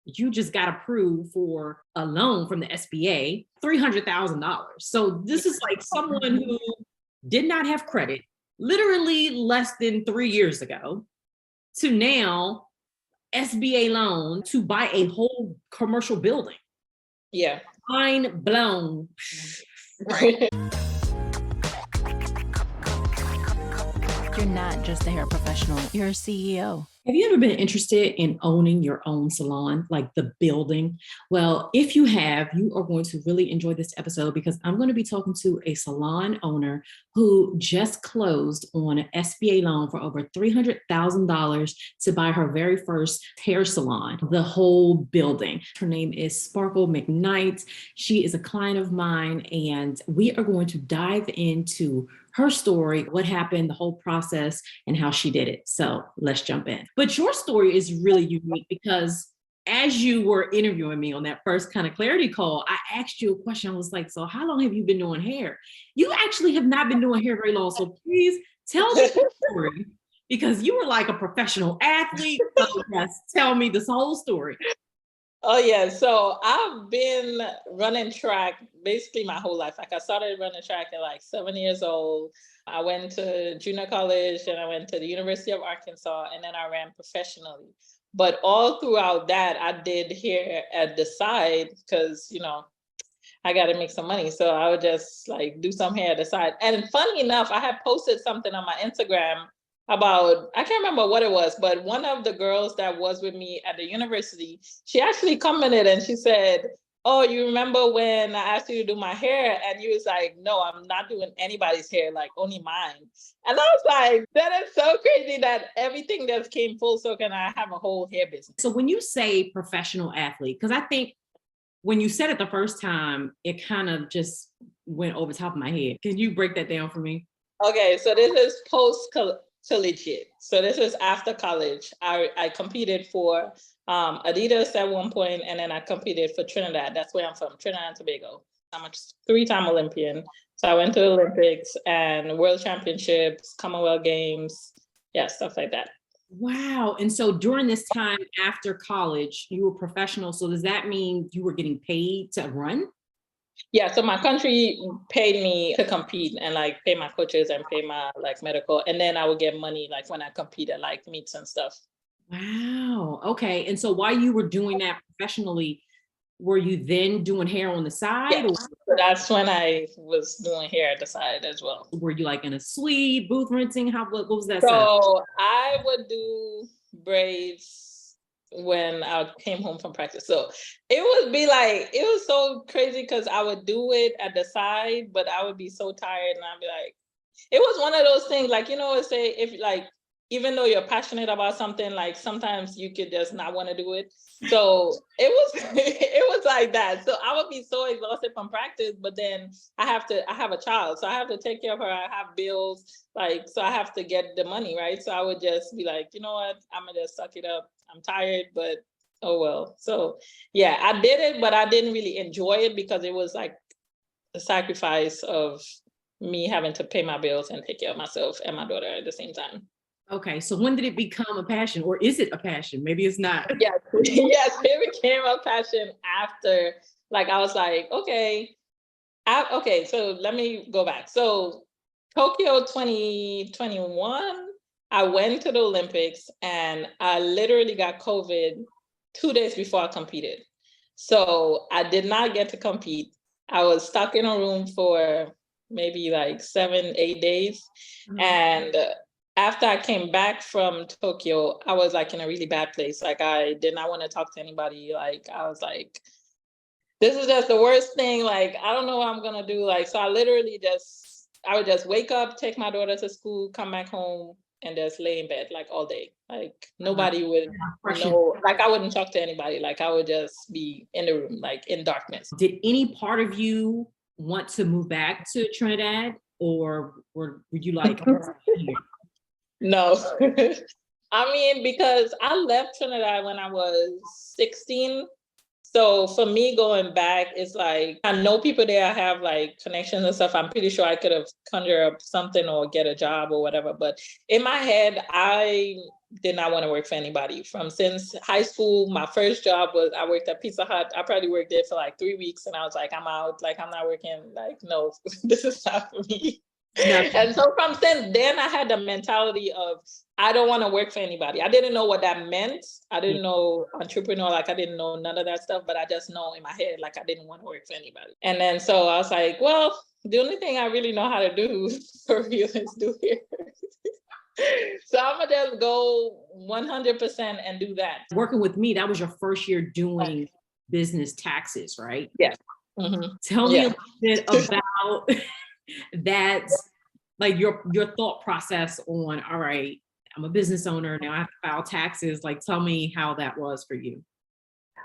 you just got approved for a loan from the SBA, $300,000. So this is like someone who did not have credit literally less than 3 years ago to now SBA loan to buy a whole commercial building. Yeah. Mind blown. Right. You're not just a hair professional, you're a CEO. Have you ever been interested in owning your own salon, like the building? Well, if you have, you are going to really enjoy this episode because I'm going to be talking to a salon owner who just closed on an SBA loan for over $300,000 to buy her very first hair salon, the whole building. Her name is Sparkle McKnight. She is a client of mine, and we are going to dive into her story, what happened, the whole process, and how she did it. So let's jump in. But your story is really unique because as you were interviewing me on that first kind of clarity call, I asked you a question. I was like, so how long have you been doing hair? You actually have not been doing hair very long. So please tell me your story because you were like a professional athlete. So yes, tell me this whole story. Oh yeah, so I've been running track basically my whole life. Like I started running track at like 7 years old. I went to junior college and I went to the University of Arkansas, and then I ran professionally. But all throughout that, I did hair at the side because, I got to make some money. So I would just like do some hair at the side. And funny enough, I had posted something on my Instagram about, I can't remember what it was, but one of the girls that was with me at the university, she actually commented and she said, oh, you remember when I asked you to do my hair? And you was like, no, I'm not doing anybody's hair, like only mine. And I was like, that is so crazy that everything just came full circle and I have a whole hair business. So when you say professional athlete, because I think when you said it the first time, it kind of just went over the top of my head. Can you break that down for me? Okay, so this is post-collegiate. So this is after college. I competed for Adidas at one point, and then I competed for Trinidad. That's where I'm from, Trinidad and Tobago. I'm a 3-time Olympian. So I went to the Olympics and World Championships, Commonwealth Games, stuff like that. Wow. And so during this time after college, you were professional. So does that mean you were getting paid to run? Yeah, so my country paid me to compete and like pay my coaches and pay my like medical. And then I would get money like when I competed, like meets and stuff. Wow. Okay. And so while you were doing that professionally, were you then doing hair on the side? Yeah. So that's when I was doing hair at the side as well. Were you like in a suite, booth renting? What was that? So I would do braids when I came home from practice. So it would be like, it was so crazy because I would do it at the side, but I would be so tired and I'd be like, it was one of those things like, say if like, even though you're passionate about something, like sometimes you could just not want to do it. So it was like that. So I would be so exhausted from practice, but then I have a child. So I have to take care of her. I have bills, so I have to get the money, right? So I would just be like, you know what? I'm going to just suck it up. I'm tired, but oh well. So yeah, I did it, but I didn't really enjoy it because it was like a sacrifice of me having to pay my bills and take care of myself and my daughter at the same time. Okay, so when did it become a passion, or is it a passion? Maybe it's not. Yes, it became a passion after, like, I was like, okay, so let me go back. So Tokyo 2021, I went to the Olympics and I literally got COVID 2 days before I competed. So I did not get to compete. I was stuck in a room for maybe like 7-8 days. Mm-hmm. And after I came back from Tokyo, I was like in a really bad place. Like I did not want to talk to anybody. Like I was like, this is just the worst thing. Like, I don't know what I'm going to do. Like, so I would just wake up, take my daughter to school, come back home and just lay in bed like all day. Like nobody would know, like I wouldn't talk to anybody. Like I would just be in the room, like in darkness. Did any part of you want to move back to Trinidad or were you like, No, I mean, because I left Trinidad when I was 16. So for me going back, it's like, I know people there, I have like connections and stuff. I'm pretty sure I could have conjured up something or get a job or whatever. But in my head, I did not want to work for anybody. Since high school, my first job was, I worked at Pizza Hut. I probably worked there for like 3 weeks and I was like, I'm out, like, I'm not working, like, no, this is not for me. And so since then, I had the mentality of, I don't want to work for anybody. I didn't know what that meant. I didn't know entrepreneur, like I didn't know none of that stuff, but I just know in my head, like I didn't want to work for anybody. And then so I was like, well, the only thing I really know how to do for real is do hair. So I'm gonna just go 100% and do that. Working with me, that was your first year doing business taxes, right? Yeah. Mm-hmm. Tell me a little bit about that's like your thought process on, all right, I'm a business owner, now I have to file taxes. Like, tell me how that was for you.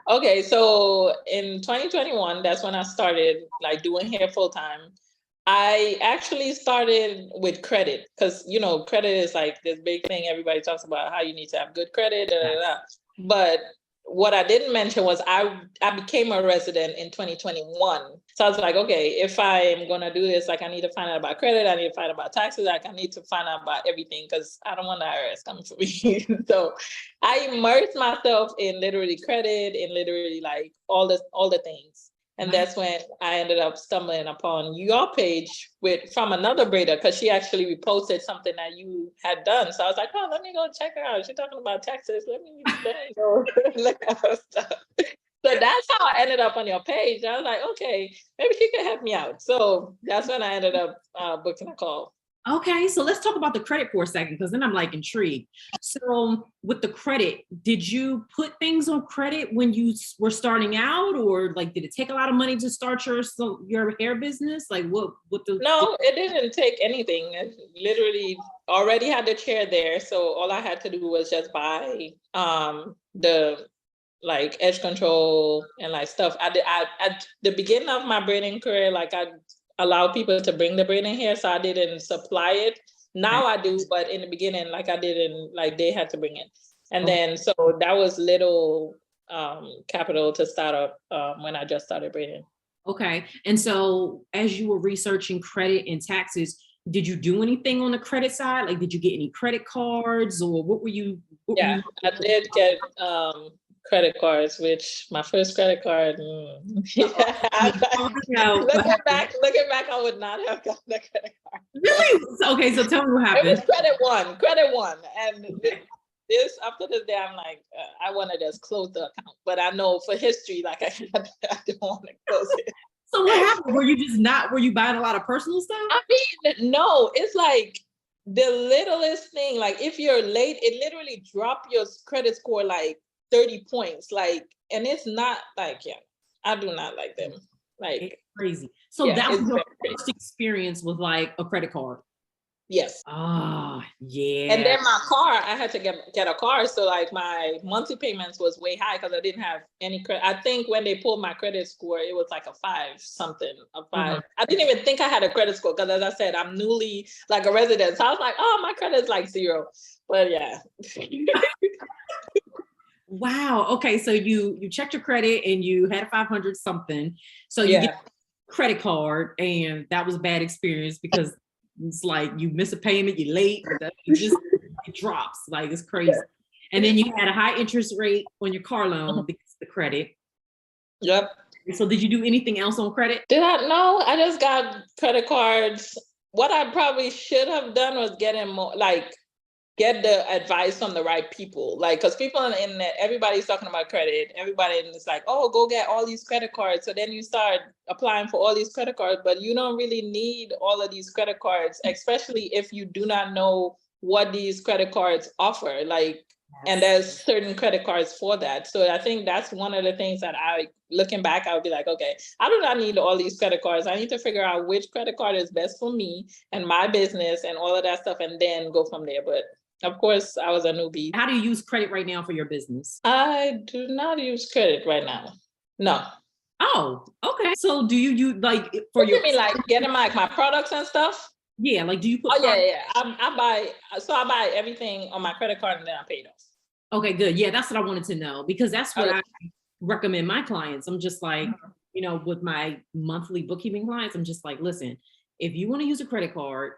Okay, so in 2021, that's when I started like doing hair full time. I actually started with credit because, you know, credit is like this big thing. Everybody talks about how you need to have good credit, But what I didn't mention was I became a resident in 2021. So I was like, okay, if I'm going to do this, like I need to find out about credit. I need to find out about taxes. Like I need to find out about everything because I don't want the IRS coming for me. So I immersed myself in literally credit, in literally like all the things. And that's when I ended up stumbling upon your page from another braider, because she actually reposted something that you had done. So I was like, oh, let me go check her out. She's talking about taxes. Let me go look at her stuff. So that's how I ended up on your page. I was like, okay, maybe she could help me out. So that's when I ended up booking a call. Okay, so let's talk about the credit for a second, because then I'm like intrigued. So with the credit, did you put things on credit when you were starting out, or like did it take a lot of money to start your hair business? Like what the? No, it didn't take anything. I literally already had the chair there, so all I had to do was just buy the like edge control and like stuff. I at the beginning of my braiding career, like I allow people to bring the braiding hair, so I didn't supply it. Now I do, but in the beginning, like I didn't, like they had to bring it. And then so that was little capital to start up when I just started braiding. Okay. And so as you were researching credit and taxes, did you do anything on the credit side? Like, did you get any credit cards, or what were you? I did get credit cards, which my first credit card. Looking back, I would not have gotten a credit card. Really? Okay, so tell me what happened. It was credit one, and this after this day, I'm like, I want to just close the account, but I know for history, like I don't want to close it. So what happened? Were you buying a lot of personal stuff? I mean, no, it's like the littlest thing. Like if you're late, it literally dropped your credit score like 30 points. Like, and it's not like, I do not like them. Like it's crazy. So that was your first experience with like a credit card. Yes. Yeah. And then my car, I had to get a car. So like my monthly payments was way high because I didn't have any credit. I think when they pulled my credit score, it was like a 5 something, a 5. I didn't even think I had a credit score because, as I said, I'm newly like a resident. So I was like, oh, my credit is like 0. But yeah. Wow. Okay. So you checked your credit and you had a 500 something. So you get a credit card, and that was a bad experience because it's like you miss a payment, you're late, it drops, like it's crazy. And then you had a high interest rate on your car loan because of the credit. Yep. So did you do anything else on credit? No, I just got credit cards. What I probably should have done was get the advice from the right people. Like, because people on the internet, everybody's talking about credit. Everybody is like, oh, go get all these credit cards. So then you start applying for all these credit cards, but you don't really need all of these credit cards, especially if you do not know what these credit cards offer. Like, and there's certain credit cards for that. So I think that's one of the things that looking back, I would be like, okay, I do not need all these credit cards. I need to figure out which credit card is best for me and my business and all of that stuff, and then go from there. But of course, I was a newbie. How do you use credit right now for your business? I do not use credit right now. No. Oh, okay. So do you like for your? You mean like getting my products and stuff? Yeah, like do you put? Oh yeah. I buy everything on my credit card and then I pay it off. Okay, good. Yeah, that's what I wanted to know, because that's what recommend my clients. I'm just like, you know, with my monthly bookkeeping clients, I'm just like, listen, if you want to use a credit card,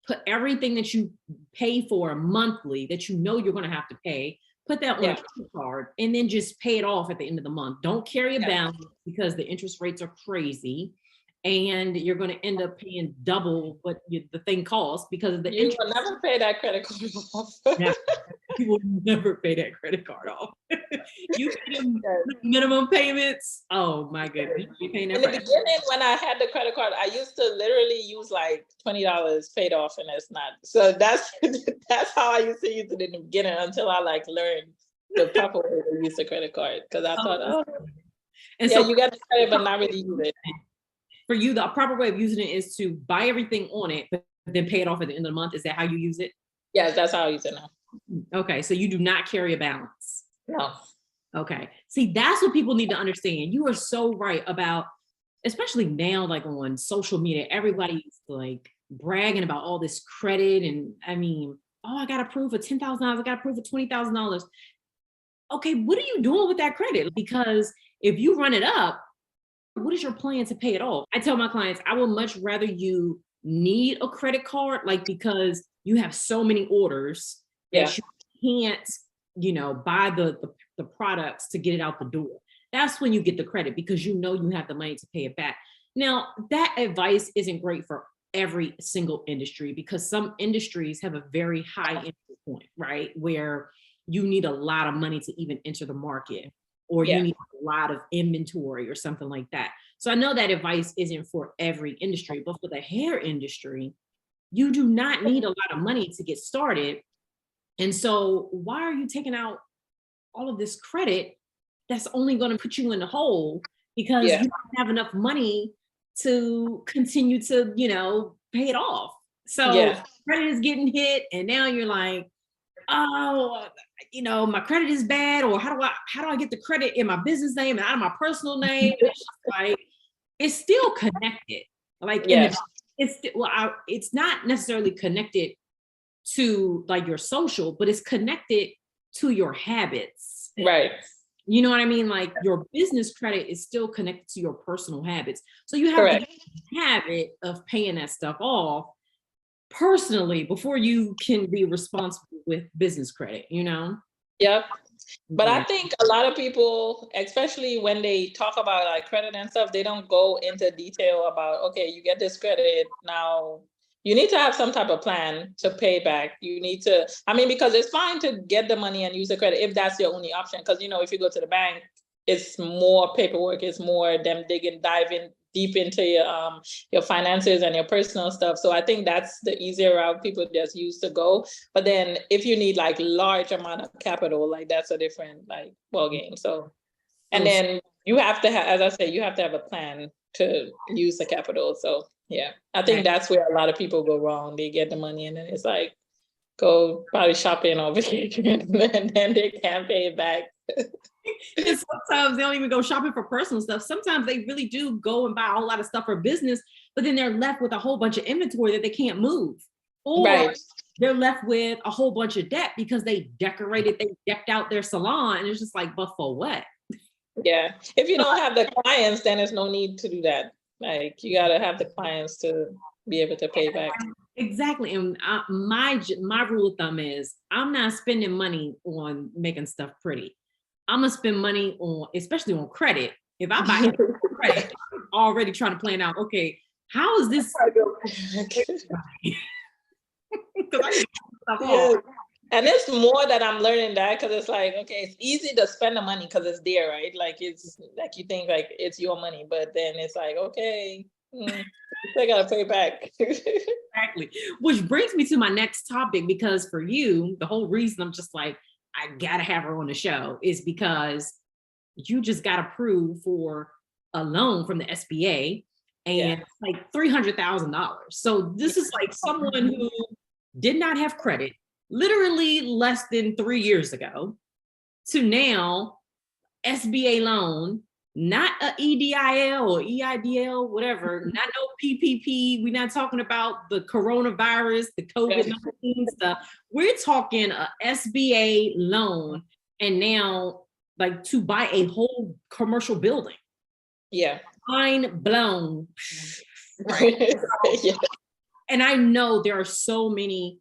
put everything that you pay for monthly that you know you're going to have to pay, put that on a credit card, and then just pay it off at the end of the month. Don't carry a balance because the interest rates are crazy. And you're going to end up paying double what the thing costs because of the interest. You will never pay that credit card off. Yeah, you will never pay that credit card off. You pay them minimum payments. Oh my goodness. You paying that in the beginning, when I had the credit card, I used to literally use like $20 paid off, and it's not. So that's how I used to use it in the beginning until I like learned the proper way to use the credit card. Because I thought, and so you got the credit, but not really use it. For you, the proper way of using it is to buy everything on it, but then pay it off at the end of the month. Is that how you use it? Yes, that's how I use it now. Okay, so you do not carry a balance. No. Okay, see, that's what people need to understand. You are so right about, especially now, like on social media, everybody's like bragging about all this credit. And I mean, oh, I got approved for $10,000, I got approved for $20,000. Okay, what are you doing with that credit? Because if you run it up, what is your plan to pay it off? I tell my clients, I would much rather you need a credit card, like because you have so many orders that you can't, you know, buy the products to get it out the door. That's when you get the credit because you know you have the money to pay it back. Now, that advice isn't great for every single industry because some industries have a very high entry point, right? Where you need a lot of money to even enter the market, or you need a lot of inventory or something like that. So I know that advice isn't for every industry, but for the hair industry, you do not need a lot of money to get started. And so why are you taking out all of this credit that's only going to put you in the hole because you don't have enough money to continue to, you know, pay it off. So credit is getting hit and now you're like, oh, you know, my credit is bad, or how do I get the credit in my business name and out of my personal name? It's just like, it's still connected. Like it's not necessarily connected to like your social, but it's connected to your habits. Right. You know what I mean? Like your business credit is still connected to your personal habits. So you have to get the habit of paying that stuff off personally before you can be responsible with business credit, you know? Yep. But I think a lot of people, especially when they talk about like credit and stuff, they don't go into detail about, okay, you get this credit now. You need to have some type of plan to pay back. You need to, I mean, because it's fine to get the money and use the credit if that's your only option. Because, you know, if you go to the bank, it's more paperwork, it's more them diving deep into your finances and your personal stuff. So I think that's the easier route people just used to go. But then if you need like large amount of capital, like that's a different like ball game. So, and then you have to have, as I said, you have to have a plan to use the capital. So yeah, I think that's where a lot of people go wrong. They get the money and then it's like, go probably shopping or vacation and then they can't pay it back. And sometimes they don't even go shopping for personal stuff. Sometimes they really do go and buy a whole lot of stuff for business, but then they're left with a whole bunch of inventory that they can't move. Or they're left with a whole bunch of debt because they decked out their salon. And it's just like, but for what? Yeah. If you don't have the clients, then there's no need to do that. Like you got to have the clients to be able to pay back. Exactly. And my rule of thumb is I'm not spending money on making stuff pretty. I'm gonna spend money on, especially on credit. If I buy credit, I'm already trying to plan out, okay, how is this? And it's more that I'm learning that because it's like, okay, it's easy to spend the money because it's there, right? Like it's like you think like it's your money, but then it's like, okay, I gotta pay back. Exactly. Which brings me to my next topic, because for you, the whole reason I'm just like, I gotta have her on the show is because you just got approved for a loan from the SBA and like $300,000. So this is like someone who did not have credit literally less than 3 years ago to now SBA loan, not a EDIL or EIDL, whatever, not no PPP. We're not talking about the coronavirus, the COVID-19 stuff. We're talking a SBA loan. And now like to buy a whole commercial building. Yeah. Mind blown. Right. Yeah. And I know there are so many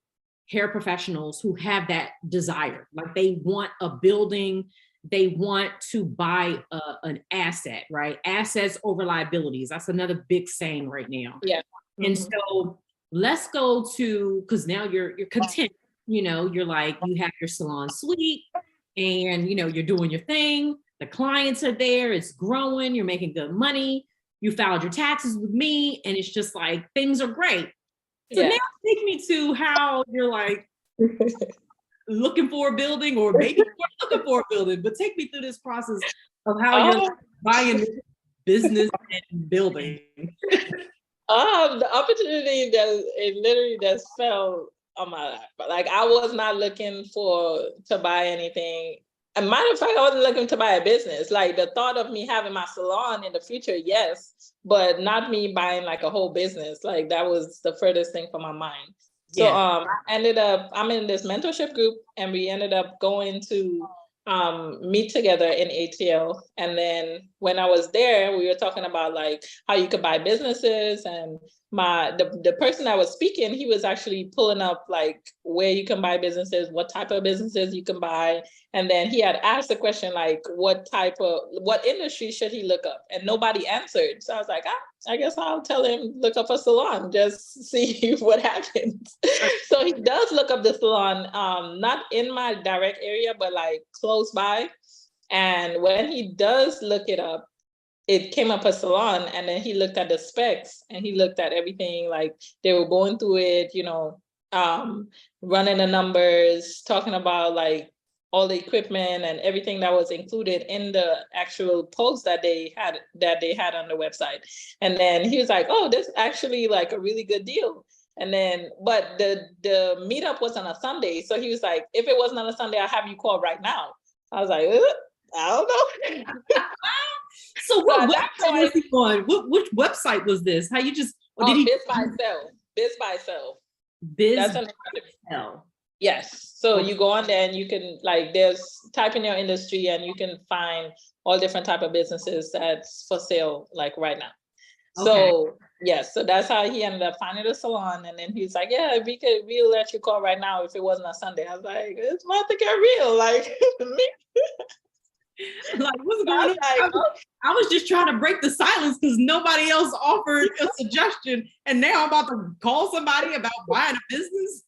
hair professionals who have that desire. Like they want a building, they want to buy an asset, right? Assets over liabilities. That's another big saying right now. Yeah. And so let's go to, because now you're content, you know, you're like, you have your salon suite and, you know, you're doing your thing. The clients are there, it's growing, you're making good money. You filed your taxes with me and it's just like, things are great. So Yeah. now take me to how you're like looking for a building, or maybe you're looking for a building, but take me through this process of how you're buying this business and building. The opportunity it literally just fell on my lap. Like I was not looking to buy anything. As a matter of fact, I wasn't looking to buy a business. Like the thought of me having my salon in the future, yes, but not me buying like a whole business. Like that was the furthest thing from my mind. So I'm in this mentorship group and we ended up going to meet together in ATL. And then when I was there, we were talking about like how you could buy businesses, and the person that was speaking, he was actually pulling up like where you can buy businesses, what type of businesses you can buy. And then he had asked the question like, what industry should he look up? And nobody answered. So I was like, I guess I'll tell him, look up a salon, just see what happens. So he does look up the salon, not in my direct area, but like close by. And when he does look it up, it came up a salon, and then he looked at the specs and he looked at everything, like they were going through it, you know, running the numbers, talking about like all the equipment and everything that was included in the actual post that they had on the website. And then he was like, oh, this is actually like a really good deal. And then, but the meetup was on a Sunday. So he was like, if it wasn't on a Sunday, I'll have you call right now. I was like, I don't know. So what website was he on? Which website was this? How you just, did he? Biz by Sell. Biz by Sell. Biz by Sell. Yes. So you go on there and you can type in your industry and you can find all different type of businesses that's for sale like right now. Okay. So yes, so that's how he ended up finding a salon. And then he's like, yeah, we'll let you call right now if it wasn't a Sunday. I was like, it's about to get real. Like me. Like what's going on? I was just trying to break the silence because nobody else offered a suggestion. And now I'm about to call somebody about buying a business.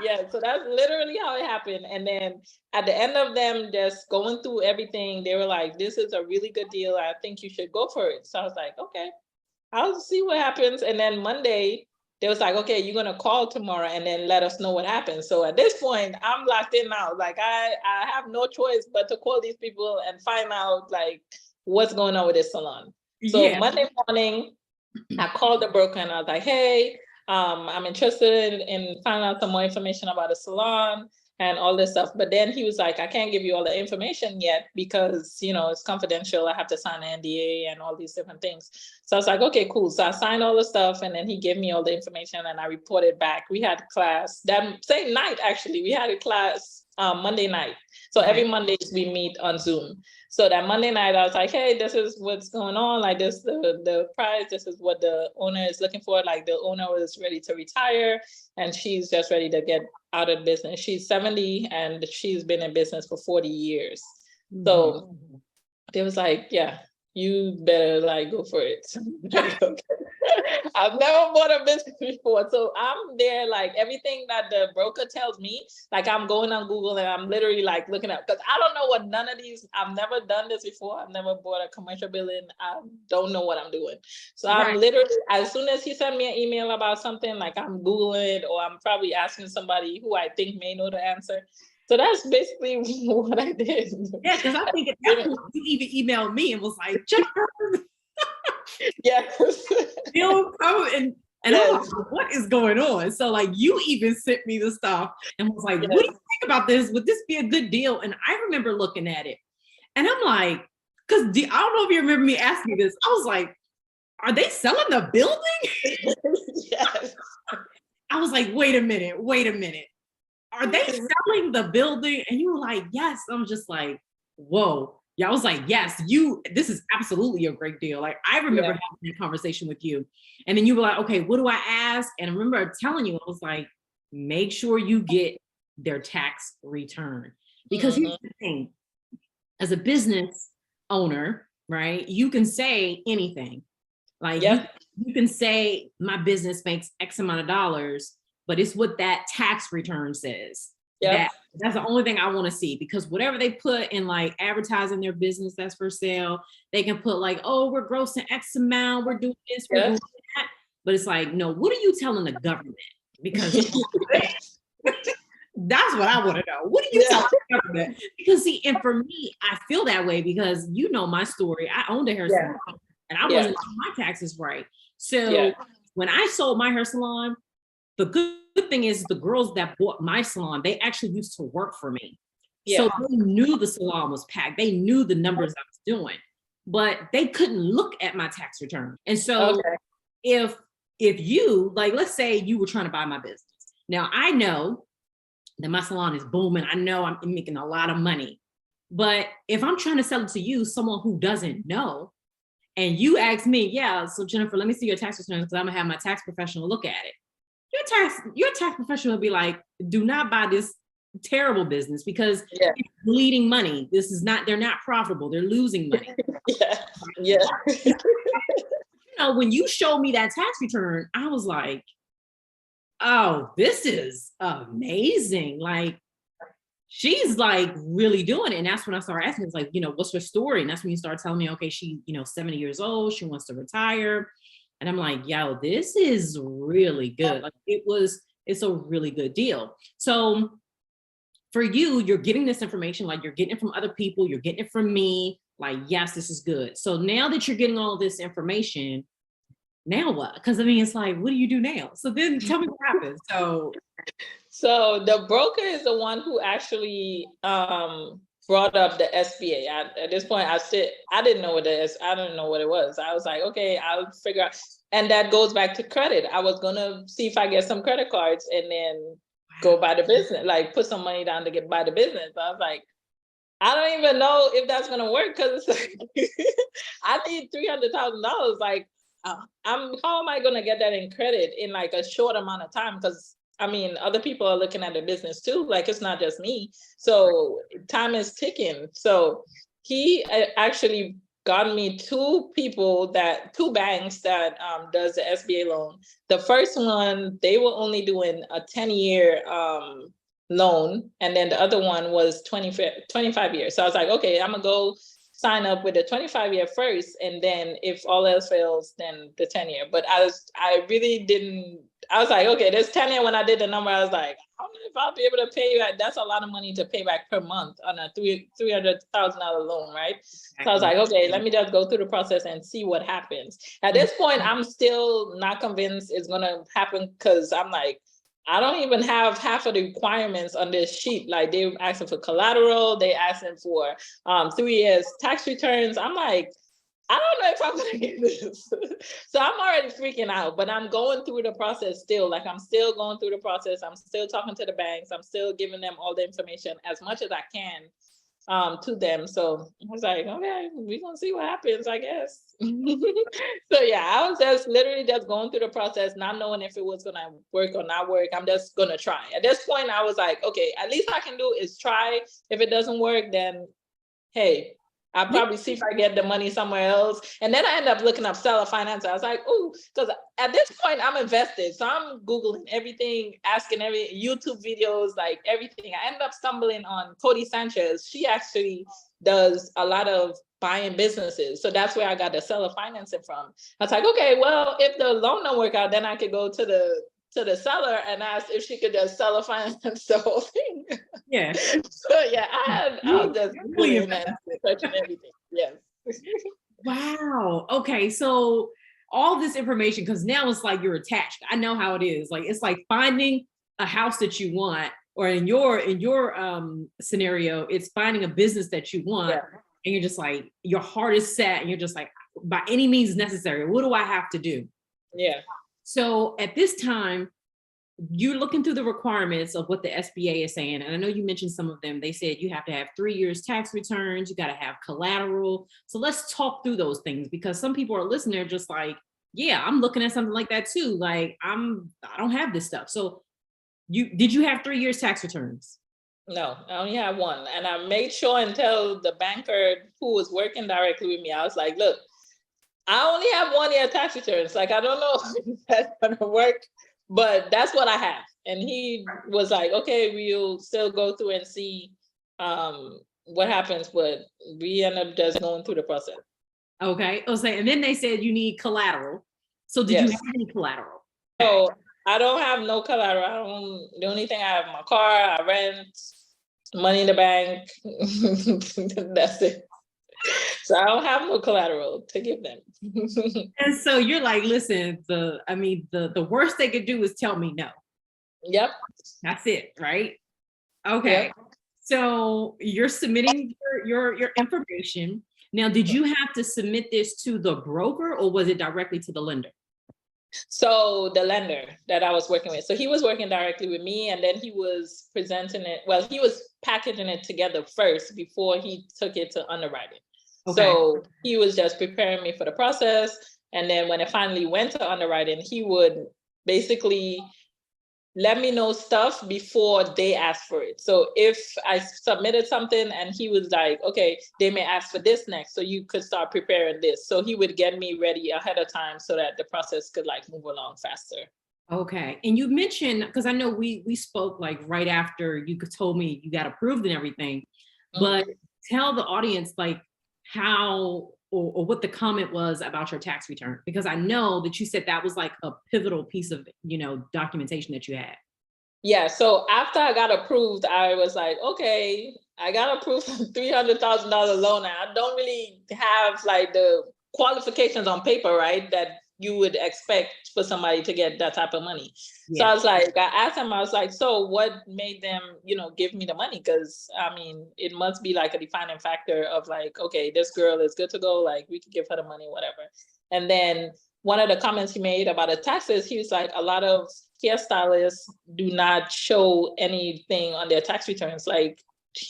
Yeah, so that's literally how it happened. And then at the end of them just going through everything, they were like, this is a really good deal. I think you should go for it. So I was like, okay, I'll see what happens. And then Monday, they was like, okay, you're going to call tomorrow and then let us know what happens. So at this point, I'm locked in now. Like I have no choice but to call these people and find out like what's going on with this salon. So Monday morning, I called the broker and I was like, hey, I'm interested in finding out some more information about a salon and all this stuff. But then he was like, I can't give you all the information yet because, you know, it's confidential. I have to sign an NDA and all these different things. So I was like, okay, cool. So I signed all the stuff and then he gave me all the information and I reported back. We had class that same night, actually. We had a class Monday night. So every Monday we meet on Zoom. So that Monday night, I was like, hey, this is what's going on. Like this, the price, this is what the owner is looking for. Like the owner was ready to retire and she's just ready to get out of business. She's 70 and she's been in business for 40 years. So they was like, yeah, you better like go for it. I've never bought a business before. So I'm there, like everything that the broker tells me, like I'm going on Google and I'm literally like looking up, because I don't know what none of these, I've never done this before. I've never bought a commercial building. I don't know what I'm doing. So I'm literally, as soon as he sent me an email about something, like I'm Googling it or I'm probably asking somebody who I think may know the answer. So that's basically what I did. Yeah, because I think at that point you even emailed me and was like, Jennifer. Yes. And yes. I'm like, what is going on? So like you even sent me the stuff and was like, what do you think about this? Would this be a good deal? And I remember looking at it and I'm like, because I don't know if you remember me asking this. I was like, are they selling the building? Yes. I was like, wait a minute. Are they selling the building? And you were like, yes. I'm just like, whoa. Yeah, I was like, yes, this is absolutely a great deal. Like, I remember having that conversation with you. And then you were like, okay, what do I ask? And I remember telling you, I was like, make sure you get their tax return. Because here's the thing, as a business owner, right, you can say anything. Like you can say my business makes X amount of dollars, but it's what that tax return says. That's the only thing I want to see, because whatever they put in like advertising their business that's for sale, they can put like, oh, we're grossing X amount, we're doing this, we're doing that. But it's like, no, what are you telling the government? Because that's what I want to know. What are you telling the government? Because see, and for me, I feel that way because you know my story. I owned a hair salon and I wasn't doing my taxes right. So when I sold my hair salon, the good thing is the girls that bought my salon, they actually used to work for me. So they knew the salon was packed. They knew the numbers I was doing, but they couldn't look at my tax return. And so if you, like, let's say you were trying to buy my business. Now I know that my salon is booming. I know I'm making a lot of money. But if I'm trying to sell it to you, someone who doesn't know, and you ask me, yeah, so Jennifer, let me see your tax return because I'm gonna have my tax professional look at it. Your tax professional will be like, do not buy this terrible business because it's bleeding money. They're not profitable. They're losing money. You know, when you showed me that tax return, I was like, oh, this is amazing. Like, she's like really doing it. And that's when I started asking, it's like, you know, what's her story? And that's when you start telling me, okay, she, 70 years old, she wants to retire. And I'm like, yo, this is really good. Like, it's a really good deal. So for you, you're getting this information, like you're getting it from other people, you're getting it from me, like, yes, this is good. So now that you're getting all this information, now what? Because I mean, it's like, what do you do now? So then tell me what happens. So the broker is the one who actually brought up the SBA. At this point, I didn't know what I didn't know what it was. I was like, okay, I'll figure out. And that goes back to credit. I was gonna see if I get some credit cards and then go buy the business, like put some money down to buy the business. But I was like, I don't even know if that's gonna work because it's like I need $300,000. Like, how am I gonna get that in credit in like a short amount of time? Because I mean, other people are looking at the business too. Like, it's not just me. So time is ticking. So he actually got me two banks that does the SBA loan. The first one, they were only doing a 10-year loan. And then the other one was 25 years. So I was like, okay, I'm gonna go sign up with the 25-year first. And then if all else fails, then the 10-year. But I really didn't, I was like, okay, this 10-year, when I did the number, I was like, I don't know if I'll be able to pay back. That's a lot of money to pay back per month on a $300,000 loan, right? So I was like, okay, let me just go through the process and see what happens. At this point, I'm still not convinced it's gonna happen because I'm like, I don't even have half of the requirements on this sheet. Like, they asking for collateral, they asking for 3 years tax returns. I'm like, I don't know if I'm gonna get this. So I'm already freaking out, but I'm going through the process still. Like, I'm still going through the process. I'm still talking to the banks. I'm still giving them all the information as much as I can to them. So I was like, okay, we're gonna see what happens, I guess. So yeah, I was just literally just going through the process, not knowing if it was gonna work or not work. I'm just gonna try. At this point, I was like, okay, at least I can do is try. If it doesn't work, then hey, I'll probably see if I get the money somewhere else. And then I end up looking up seller finance. I was like, oh, because at this point I'm invested. So I'm Googling everything, asking every YouTube videos, like everything. I ended up stumbling on Cody Sanchez. She actually does a lot of buying businesses. So that's where I got the seller financing from. I was like, okay, well, if the loan don't work out, then I could go to the seller and ask if she could just seller finance the whole thing. Yeah. So yeah, I was just really searching everything. Yes. Wow. Okay. So all this information, because now it's like you're attached. I know how it is. Like, it's like finding a house that you want, or in your scenario, it's finding a business that you want. Yeah. And you're just like, your heart is set and you're just like, by any means necessary, what do I have to do? Yeah. So at this time, you're looking through the requirements of what the SBA is saying. And I know you mentioned some of them. They said you have to have 3 years tax returns, you got to have collateral. So let's talk through those things, because some people are listening, they're just like, yeah, I'm looking at something like that too. Like I don't have this stuff. So did you have 3 years tax returns? No, I only have one. And I made sure and tell the banker who was working directly with me, I was like, look, I only have 1 year tax returns. Like, I don't know if that's gonna work, but that's what I have. And he was like, okay, we'll still go through and see what happens, but we end up just going through the process. Okay. And then they said you need collateral. So did you Yes. have any collateral? So I don't have no collateral. The only thing I have my car, I rent, money in the bank. That's it. So I don't have no collateral to give them. And so you're like, listen, the worst they could do is tell me no. Yep. That's it, right? Okay. Yep. So you're submitting your information. Now, did you have to submit this to the broker, or was it directly to the lender? So the lender that I was working with, so he was working directly with me, and then he was presenting it. Well, he was packaging it together first before he took it to underwriting. Okay. So he was just preparing me for the process. And then when it finally went to underwriting, he would basically let me know stuff before they asked for it. So if I submitted something and he was like, okay, they may ask for this next, so you could start preparing this. So he would get me ready ahead of time so that the process could like move along faster. Okay. And you mentioned, because I know we spoke like right after you told me you got approved and everything, but tell the audience like how or what the comment was about your tax return, because I know that you said that was like a pivotal piece of, documentation that you had. Yeah. So after I got approved, I was like, okay, I got approved for $300,000 loan. I don't really have like the qualifications on paper, right, that you would expect for somebody to get that type of money. Yeah. So I was like, I asked him, I was like, so what made them, give me the money? Because I mean, it must be like a defining factor of like, okay, this girl is good to go. Like we could give her the money, whatever. And then one of the comments he made about the taxes, he was like, a lot of hairstylists do not show anything on their tax returns. Like,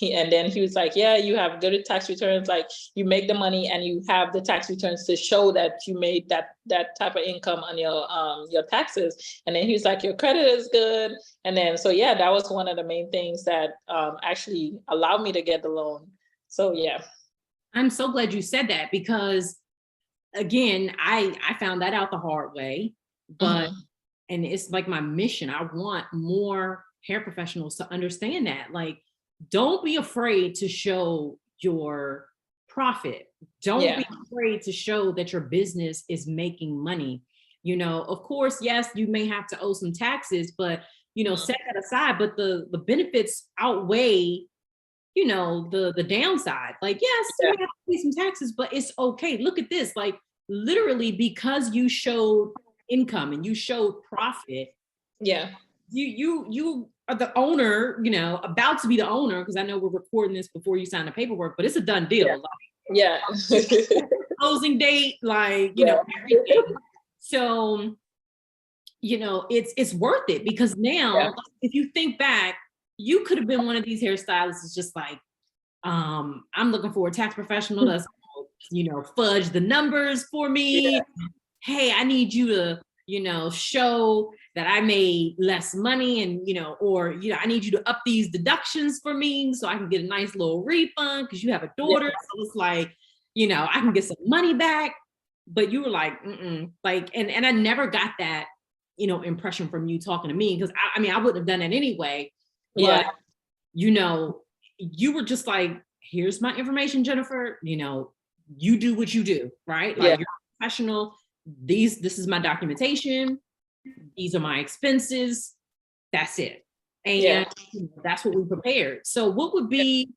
and then he was like, yeah, you have good tax returns. Like you make the money and you have the tax returns to show that you made that type of income on your taxes. And then he was like, your credit is good. And then, so yeah, that was one of the main things that actually allowed me to get the loan. So yeah. I'm so glad you said that, because again, I found that out the hard way, but and it's like my mission. I want more hair professionals to understand that. Like, don't be afraid to show your profit. Don't be afraid to show that your business is making money. Of course, yes, you may have to owe some taxes, but set that aside. But the benefits outweigh, the downside. Like, yes, you may have to pay some taxes, but it's okay. Look at this. Like, literally, because you showed income and you showed profit. Yeah. You are the owner, about to be the owner, because I know we're recording this before you sign the paperwork, but it's a done deal. Yeah. Closing date, like, everything. So, it's worth it, because now if you think back, you could have been one of these hairstylists. It's just like, I'm looking for a tax professional that's, fudge the numbers for me. Yeah. Hey, I need you to, show that I made less money, and, I need you to up these deductions for me so I can get a nice little refund because you have a daughter. Yeah. So it's like, I can get some money back. But you were like, like, and I never got that, impression from you talking to me, because I mean, I wouldn't have done it anyway. But, you were just like, here's my information, Jennifer, you do what you do, right? Like, you're a professional. This is my documentation. These are my expenses. That's it. And that's what we prepared. So what would be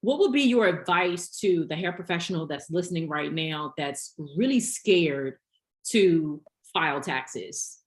your advice to the hair professional that's listening right now, that's really scared to file taxes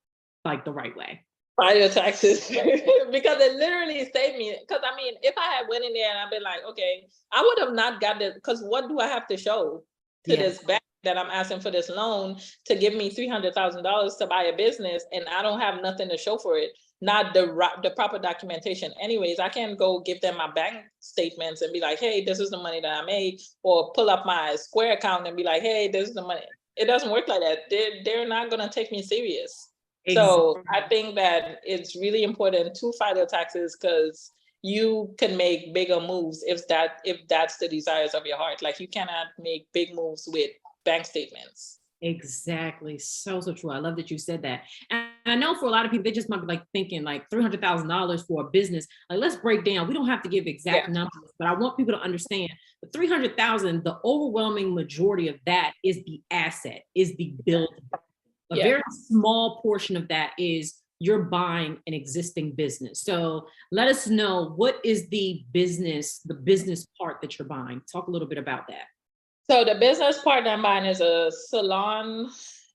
like the right way? File your taxes. Because it literally saved me. Because I mean, if I had went in there and I've been like, okay, I would have not got it, because what do I have to show to this bank that I'm asking for this loan to give me $300,000 to buy a business, and I don't have nothing to show for it? not the proper documentation. Anyways, I can go give them my bank statements and be like, hey, this is the money that I made, or pull up my Square account and be like, hey, this is the money. It doesn't work like that. They're not gonna take me serious. Exactly. So I think that it's really important to file your taxes, because you can make bigger moves if that's the desires of your heart. Like, you cannot make big moves with bank statements. Exactly. So true. I love that you said that. And I know for a lot of people, they just might be like thinking like $300,000 for a business. Like, let's break down. We don't have to give exact numbers, but I want people to understand the 300,000, the overwhelming majority of that is the asset, is the building. A very small portion of that is you're buying an existing business. So let us know, what is the business part that you're buying? Talk a little bit about that. So the business part I'm buying is a salon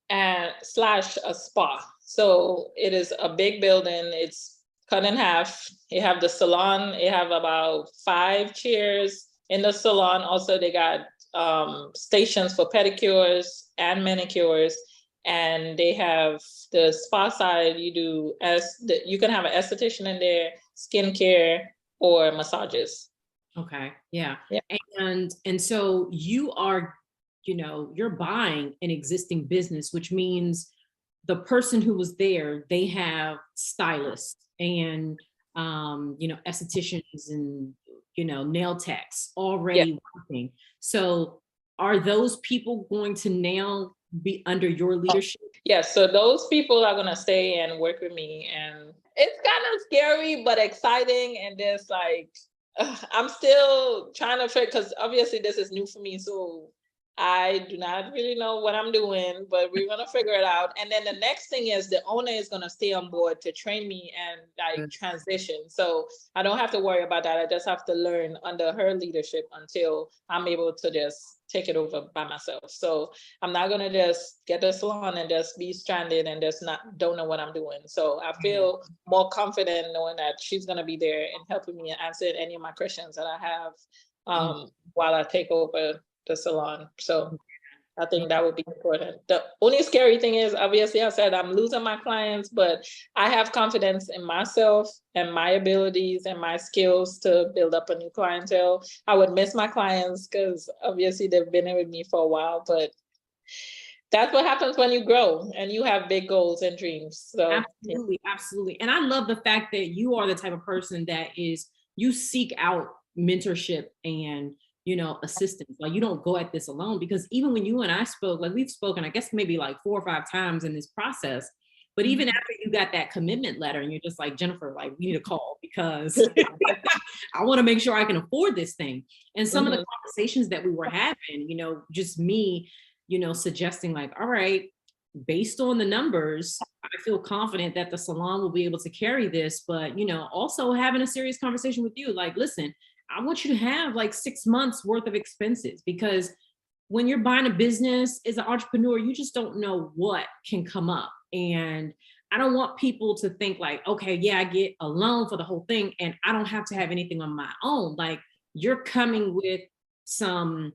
and / a spa. So it is a big building. It's cut in half. You have the salon. You have about 5 chairs in the salon. Also, they got stations for pedicures and manicures. And they have the spa side. You can have an esthetician in there, skincare, or massages. Okay. Yeah. And so you are, you're buying an existing business, which means the person who was there, they have stylists and, estheticians and, nail techs already working. So are those people going to now be under your leadership? Yes. So those people are going to stay and work with me. And it's kind of scary, but exciting. And just like, I'm still trying to figure, because obviously this is new for me. So I do not really know what I'm doing, but we're going to figure it out. And then the next thing is the owner is going to stay on board to train me and like transition. So I don't have to worry about that. I just have to learn under her leadership until I'm able to just take it over by myself. So I'm not going to just get the salon and just be stranded and just don't know what I'm doing. So I feel more confident knowing that she's going to be there and helping me answer any of my questions that I have while I take over the salon. So I think that would be important. The only scary thing is, obviously, I said I'm losing my clients, but I have confidence in myself and my abilities and my skills to build up a new clientele. I would miss my clients because obviously they've been with me for a while, but that's what happens when you grow and you have big goals and dreams. So absolutely. And I love the fact that you are the type of person that you seek out mentorship and assistance. Like, you don't go at this alone, because even when you and I spoke, like we've spoken, I guess maybe like 4 or 5 times in this process, but even after you got that commitment letter and you're just like, Jennifer, like, we need to call because I want to make sure I can afford this thing. And some of the conversations that we were having, just me, suggesting like, all right, based on the numbers, I feel confident that the salon will be able to carry this, but, also having a serious conversation with you, like, listen, I want you to have like 6 months worth of expenses, because when you're buying a business as an entrepreneur, you just don't know what can come up. And I don't want people to think like, okay, yeah, I get a loan for the whole thing and I don't have to have anything on my own. Like, you're coming with some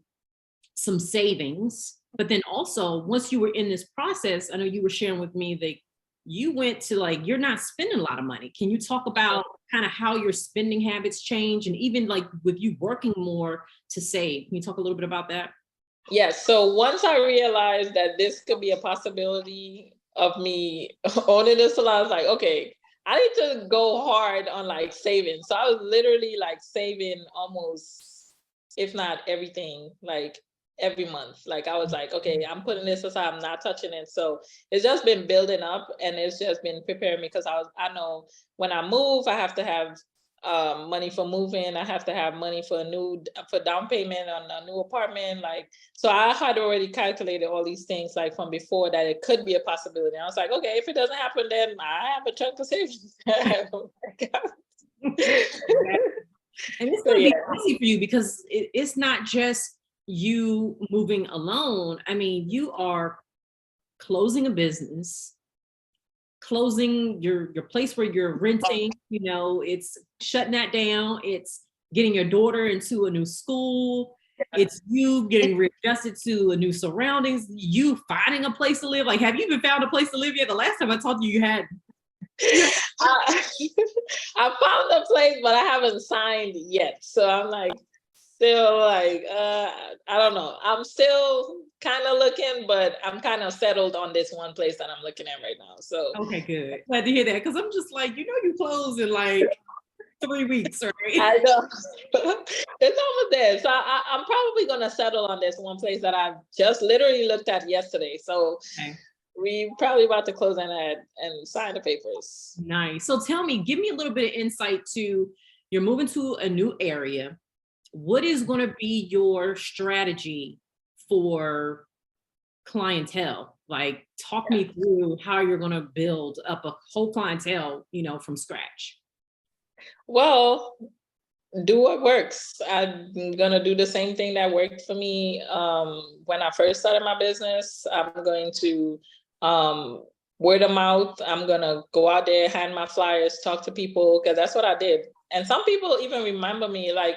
savings, but then also once you were in this process, I know you were sharing with me that you went to like, you're not spending a lot of money. Can you talk about kind of how your spending habits change, and even like with you working more to save? Can you talk a little bit about that? Yes. So once I realized that this could be a possibility of me owning a salon, I was like, okay, I need to go hard on like saving. So I was literally like saving almost, if not everything, like every month. Like, I was like, okay, I'm putting this aside, I'm not touching it. So it's just been building up, and it's just been preparing me, because I know when I move, I have to have money for moving. I have to have money for down payment on a new apartment. Like, so I had already calculated all these things like from before, that it could be a possibility. I was like, okay, if it doesn't happen, then I have a chunk of savings. And it's going to be easy for you, because it's not just you moving alone. I mean, you are closing a business, closing your place where you're renting, it's shutting that down. It's getting your daughter into a new school. It's you getting readjusted to a new surroundings, you finding a place to live. Like, have you even found a place to live yet? The last time I talked to you, you had. I, I found a place, but I haven't signed yet. So I'm like, still like, I don't know. I'm still kind of looking, but I'm kind of settled on this one place that I'm looking at right now. So Okay, good. Glad to hear that. Cause I'm just like, you close in like 3 weeks, right? I know it's almost there. So I'm probably gonna settle on this one place that I just literally looked at yesterday. So Okay. we probably about to close on that and sign the papers. Nice. So tell me, give me a little bit of insight to you're moving to a new area. What is going to be your strategy for clientele? Like, talk me through how you're going to build up a whole clientele, from scratch. Well, do what works. I'm gonna do the same thing that worked for me when I first started my business. I'm going to word of mouth. I'm gonna go out there, hand my flyers, talk to people, because that's what I did. And some people even remember me, like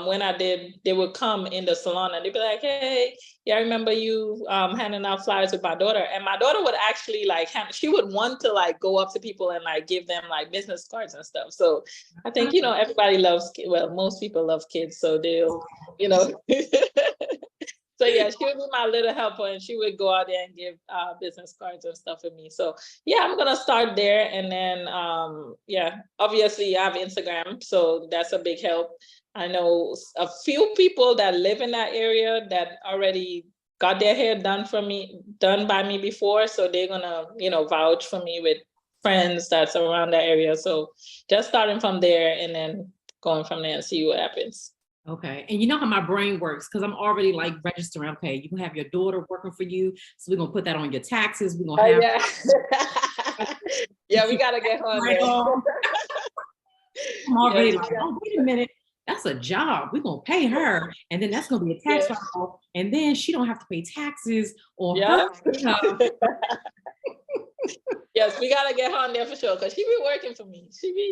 when I did, they would come in the salon and they'd be like, "Hey, yeah, I remember you handing out flyers with my daughter." And my daughter would actually like, she would want to like go up to people and like give them like business cards and stuff. So I think, everybody loves, well, most people love kids. So they'll, so yeah, she would be my little helper and she would go out there and give business cards and stuff with me. So yeah, I'm gonna start there. And then yeah, obviously I have Instagram, so that's a big help. I know a few people that live in that area that already got their hair done by me before. So they're gonna, vouch for me with friends that's around that area. So just starting from there and then going from there and see what happens. Okay. And you know how my brain works, because I'm already like registering. Okay, you can have your daughter working for you. So we're gonna put that on your taxes. We're gonna have yeah, we gotta get on there. I'm already like, oh, wait a minute. That's a job. We're gonna pay her, and then that's gonna be a tax write-off, and then she don't have to pay taxes or her income. Yes, we gotta get her on there for sure, because she be working for me.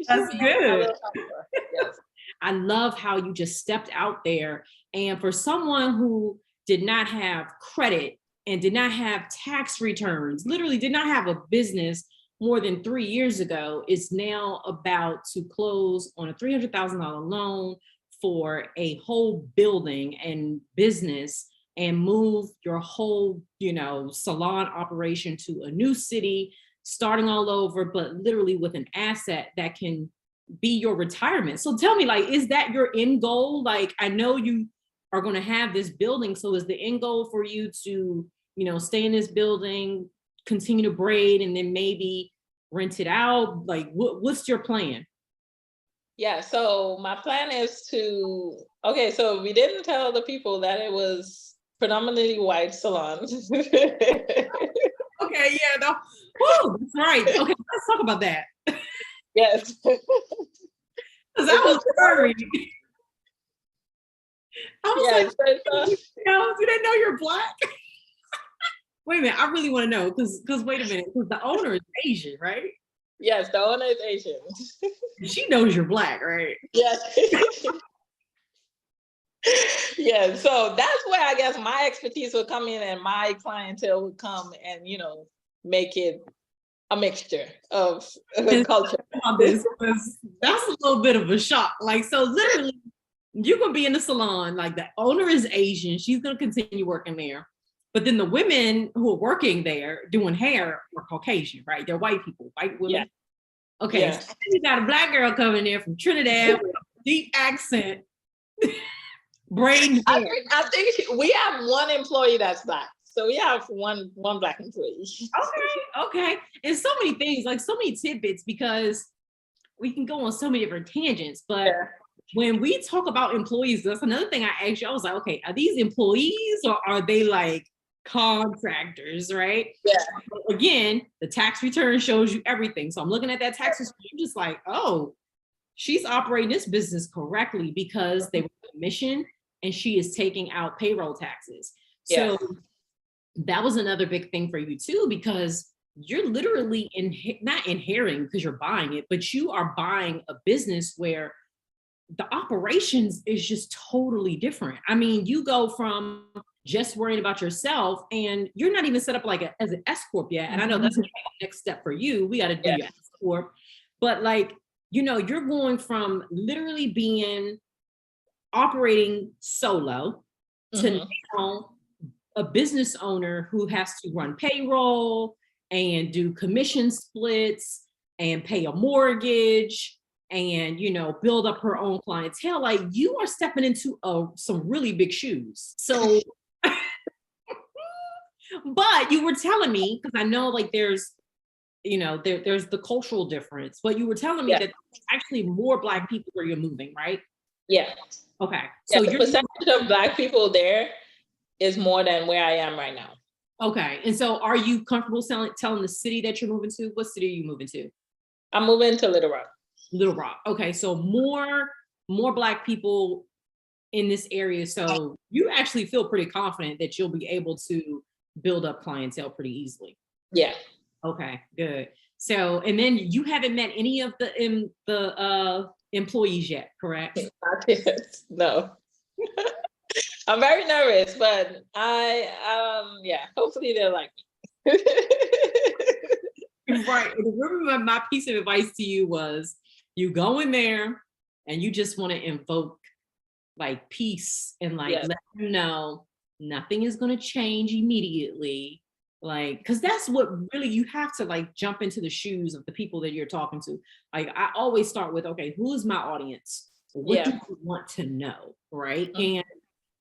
That's good. Yes. I love how you just stepped out there, and for someone who did not have credit and did not have tax returns, literally did not have a business more than 3 years ago, is now about to close on a $300,000 loan for a whole building and business and move your whole, salon operation to a new city, starting all over, but literally with an asset that can be your retirement. So tell me, like, is that your end goal? Like, I know you are going to have this building. So is the end goal for you to, stay in this building, continue to braid, and then maybe rent it out? Like, what's your plan? Yeah, so my plan is so we didn't tell the people that it was predominantly white salon. Okay, yeah, no. Woo, that's right. Okay, let's talk about that. Yes. Because I was worried. I was like, do they know you're Black? Wait a minute, I really want to know, because wait a minute, because the owner is Asian, right? Yes, the owner is Asian. She knows you're Black, right? Yes. Yeah, so that's where I guess my expertise would come in and my clientele would come and, make it a mixture of culture. That's a little bit of a shock. Like, so literally, you're going to be in the salon, like the owner is Asian, she's going to continue working there. But then the women who are working there doing hair are Caucasian, right? They're white people, white women. Yeah. Okay, yeah. So you got a Black girl coming there from Trinidad with a deep accent, braiding hair. I think we have one employee that's Black. So we have one Black employee. Okay. And so many things, like so many tidbits, because we can go on so many different tangents. But when we talk about employees, that's another thing I asked you. I was like, okay, are these employees or are they like contractors, right? Yeah. So again, the tax return shows you everything. So I'm looking at that tax return, I'm just like, oh, she's operating this business correctly because they were commissioned and she is taking out payroll taxes. So that was another big thing for you too, because you're literally not inheriting because you're buying it, but you are buying a business where the operations is just totally different. I mean, you go from just worrying about yourself and you're not even set up like as an S Corp yet. And I know that's the next step for you. We got to do your before, but like, you're going from literally being operating solo to now a business owner who has to run payroll and do commission splits and pay a mortgage and, build up her own clientele. Like, you are stepping into some really big shoes. So, but you were telling me, because I know like there's the cultural difference, but you were telling me that there's actually more Black people where you're moving, right? Yeah. Okay. So So the percentage of Black people there is more than where I am right now. Okay. And so are you comfortable telling the city that you're moving to? What city are you moving to? I'm moving to Little Rock. Little Rock. Okay. So more Black people in this area. So you actually feel pretty confident that you'll be able to build up clientele pretty easily. Yeah. Okay, good. So, and then you haven't met any of the employees yet, correct? Not yet. No. I'm very nervous, but hopefully they're like me. Right. And remember, my piece of advice to you was, you go in there and you just want to invoke like peace and like let them know nothing is going to change immediately. Like, because that's what really, you have to like jump into the shoes of the people that you're talking to. Like, I always start with, okay, who is my audience? What do you want to know? Right. And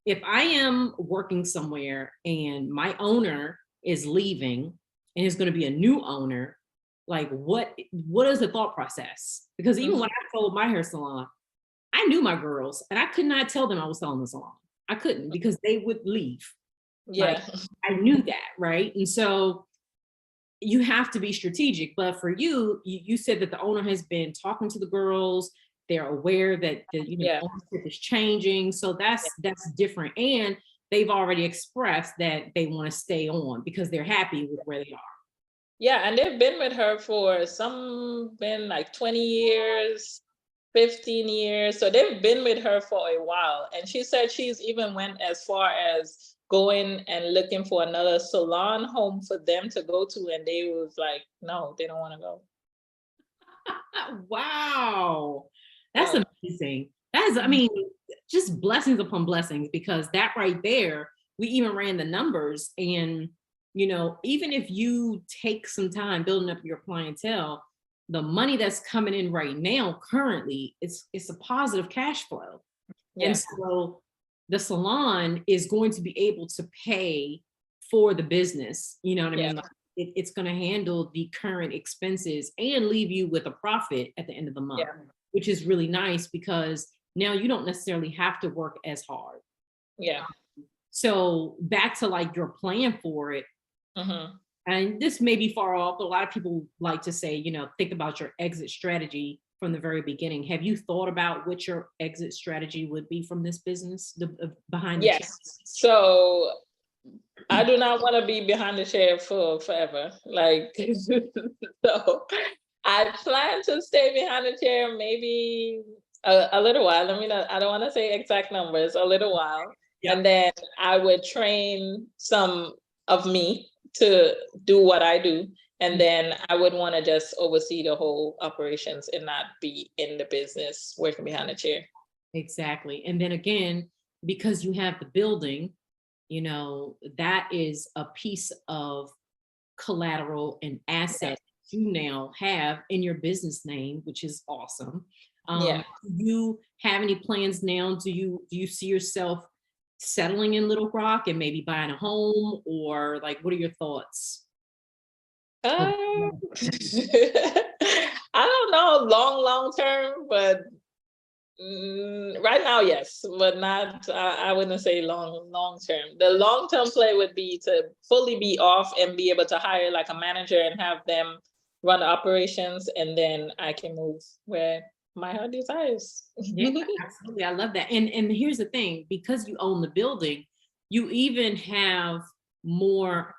if I am working somewhere and my owner is leaving and is going to be a new owner, like what is the thought process? Because even when I sold my hair salon, I knew my girls and I could not tell them I was selling the salon. I couldn't, because they would leave. Yeah. Like, I knew that, right? And so you have to be strategic. But for you said that the owner has been talking to the girls. They're aware that the ownership is changing. So that's different. And they've already expressed that they want to stay on because they're happy with where they are. Yeah, and they've been with her for been like 20 years, 15 years. So they've been with her for a while. And she said she's even went as far as going and looking for another salon home for them to go to. And they was like, no, they don't want to go. Wow. That's amazing. That is, I mean, just blessings upon blessings, because that right there, we even ran the numbers. And, even if you take some time building up your clientele, the money that's coming in right now, currently, it's a positive cash flow. Yeah. And so the salon is going to be able to pay for the business. You know what I mean? Like, it's going to handle the current expenses and leave you with a profit at the end of the month, which is really nice, because now you don't necessarily have to work as hard. Yeah. So back to like your plan for it. And this may be far off, but a lot of people like to say, think about your exit strategy from the very beginning. Have you thought about what your exit strategy would be from this business behind the chair? So I do not want to be behind the chair for forever. Like, so I plan to stay behind the chair maybe a little while. I don't want to say exact numbers, a little while. Yep. And then I would train some of me to do what I do. And then I would want to just oversee the whole operations and not be in the business working behind the chair. Exactly. And then again, because you have the building, that is a piece of collateral and asset you now have in your business name, which is awesome. Do you have any plans now? Do you see yourself settling in Little Rock and maybe buying a home, or like, what are your thoughts? I don't know, long term, but right now, yes, but not, I wouldn't say long term. The long term play would be to fully be off and be able to hire like a manager and have them run the operations, and then I can move where my heart desires. Yeah, absolutely. I love that. And here's the thing, because you own the building, you even have more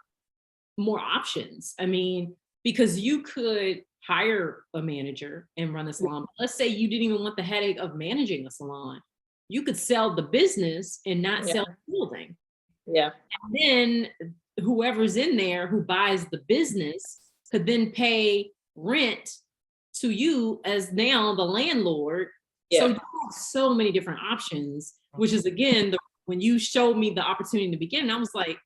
options. I mean, because you could hire a manager and run the salon. Let's say you didn't even want the headache of managing a salon. You could sell the business and not sell the building. Yeah. And then whoever's in there who buys the business could then pay rent to you as now the landlord. So you have so many different options, which is again, when you showed me the opportunity in the beginning, I was like,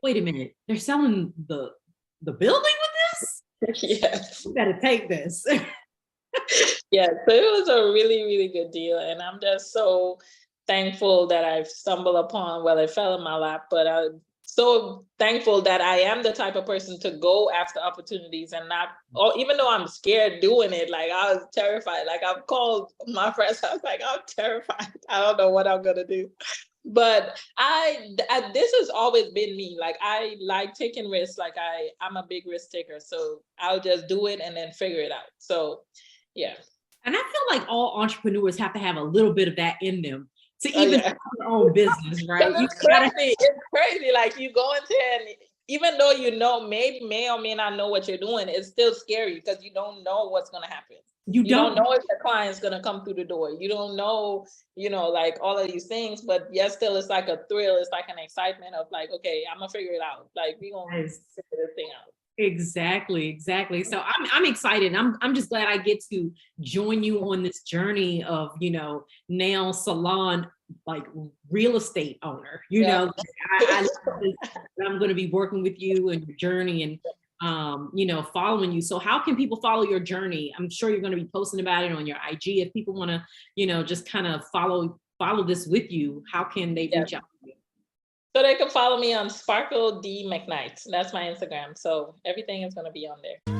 wait a minute, they're selling the building with this? Yes. You gotta take this. Yeah, so it was a really, really good deal. And I'm just so thankful that I've stumbled upon, well, it fell in my lap, but I'm so thankful that I am the type of person to go after opportunities and not, or even though I'm scared doing it, like I was terrified. Like I've called my friends, I was like, I'm terrified. I don't know what I'm gonna do. But this has always been me. Like I like taking risks. Like I'm a big risk taker. So I'll just do it and then figure it out. So yeah. And I feel like all entrepreneurs have to have a little bit of that in them to even have their own business, right? It's crazy. It's crazy. Like you go into it and even though you know, may or may not know what you're doing, it's still scary because you don't know what's gonna happen. You don't know if the client's gonna come through the door. You don't know, like all of these things, but yes, still it's like a thrill. It's like an excitement of like, okay, I'm gonna figure it out. Like we're gonna figure this thing out. Exactly. So I'm excited. I'm just glad I get to join you on this journey of, nail salon, like real estate owner, I'm going to be working with you and your journey and, following you. So how can people follow your journey? I'm sure you're going to be posting about it on your IG. If people want to, just kind of follow this with you, how can they reach out to you? So they can follow me on Sparkle D McKnight. That's my Instagram. So everything is going to be on there.